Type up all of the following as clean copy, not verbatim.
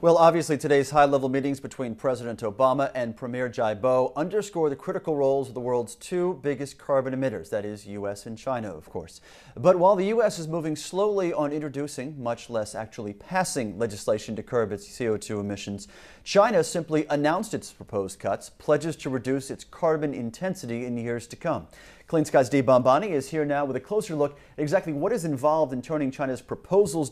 Well, obviously today's high-level meetings between President Obama and Premier Jiabo underscore the critical roles of the world's two biggest carbon emitters, that is, U.S. and China, of course. But while the U.S. is moving slowly on introducing, much less actually passing legislation to curb its CO2 emissions, China simply announced its proposed cuts, pledges to reduce its carbon intensity in years to come. Clean Skies' Dipka Bhanbhami is here now with a closer look at exactly what is involved in turning China's proposals,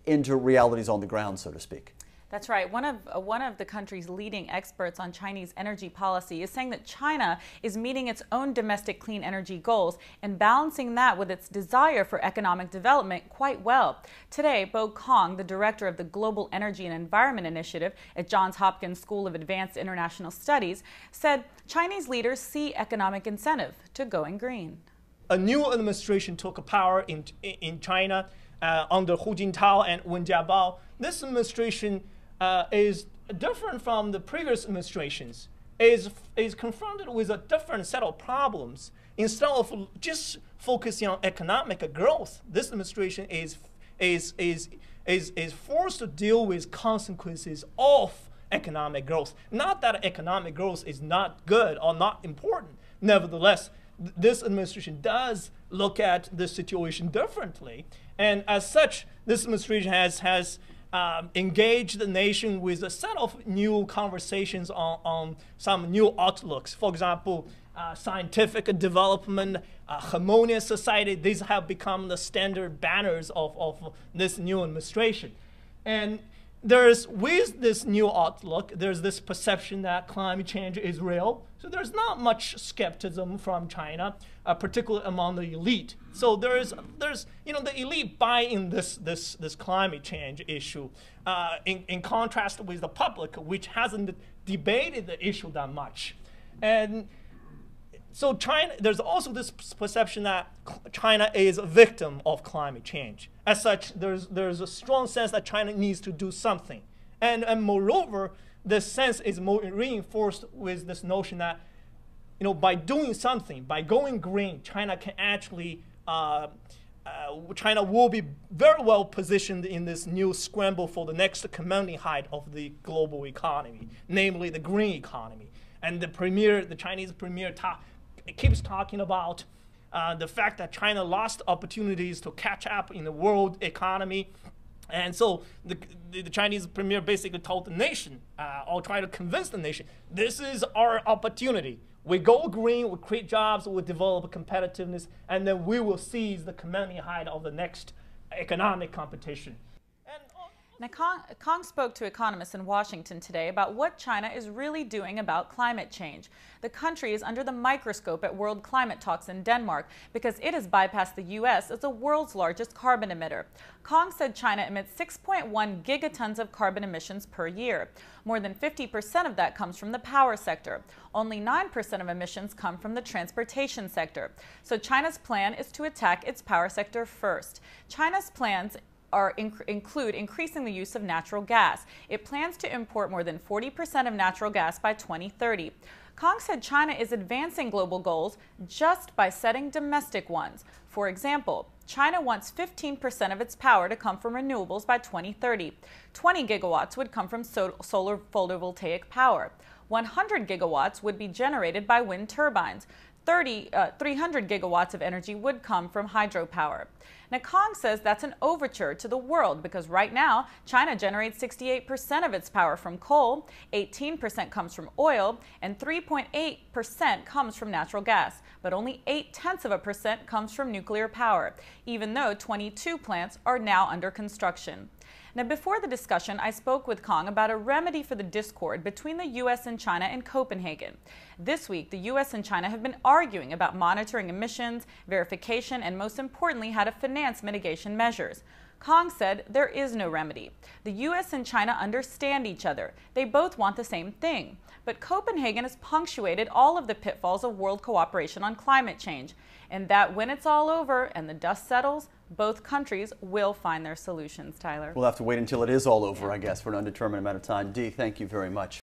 into realities on the ground, so to speak. That's right. One of the country's leading experts on Chinese energy policy is saying that China is meeting its own domestic clean energy goals and balancing that with its desire for economic development quite well. Today, Bo Kong, the director of the Global Energy and Environment Initiative at Johns Hopkins School of Advanced International Studies, said Chinese leaders see economic incentive to going green. A new administration took power in China under Hu Jintao and Wen Jiabao. This administration is different from the previous administrations, is confronted with a different set of problems. Instead of just focusing on economic growth, this administration is forced to deal with consequences of economic growth. Not that economic growth is not good or not important. Nevertheless, this administration does look at the situation differently. And as such, this administration has engaged the nation with a set of new conversations on some new outlooks. For example, scientific development, harmonious society. These have become the standard banners of this new administration. And with this new outlook, there's this perception that climate change is real. So there's not much skepticism from China, particularly among the elite. So there's the elite buy in this climate change issue, in contrast with the public, which hasn't debated the issue that much. And so there's also this perception that China is a victim of climate change. As such, there's a strong sense that China needs to do something. And moreover, this sense is more reinforced with this notion that, by doing something, by going green, China can actually, China will be very well positioned in this new scramble for the next commanding height of the global economy, namely the green economy. And the Chinese premier keeps talking about the fact that China lost opportunities to catch up in the world economy. And so the Chinese premier basically told the nation, or tried to convince the nation, this is our opportunity. We go green, we create jobs, we develop competitiveness, and then we will seize the commanding height of the next economic competition. Now, Kong spoke to economists in Washington today about what China is really doing about climate change. The country is under the microscope at world climate talks in Denmark because it has bypassed the U.S. as the world's largest carbon emitter. Kong said China emits 6.1 gigatons of carbon emissions per year. More than 50% of that comes from the power sector. Only 9% of emissions come from the transportation sector. So China's plan is to attack its power sector first. China's plans include increasing the use of natural gas. It plans to import more than 40% of natural gas by 2030. Kong said China is advancing global goals just by setting domestic ones. For example, China wants 15% of its power to come from renewables by 2030. 20 gigawatts would come from solar photovoltaic power. 100 gigawatts would be generated by wind turbines. 300 gigawatts of energy would come from hydropower. Now, Kong says that's an overture to the world because right now, China generates 68% of its power from coal, 18% comes from oil, and 3.8% comes from natural gas. But only 0.8% comes from nuclear power, even though 22 plants are now under construction. Now, before the discussion, I spoke with Kong about a remedy for the discord between the U.S. and China in Copenhagen. This week, the U.S. and China have been arguing about monitoring emissions, verification, and most importantly, how to finance mitigation measures. Kong said there is no remedy. The U.S. and China understand each other. They both want the same thing. But Copenhagen has punctuated all of the pitfalls of world cooperation on climate change, and that when it's all over and the dust settles, both countries will find their solutions, Tyler. We'll have to wait until it is all over, I guess, for an undetermined amount of time. Dee, thank you very much.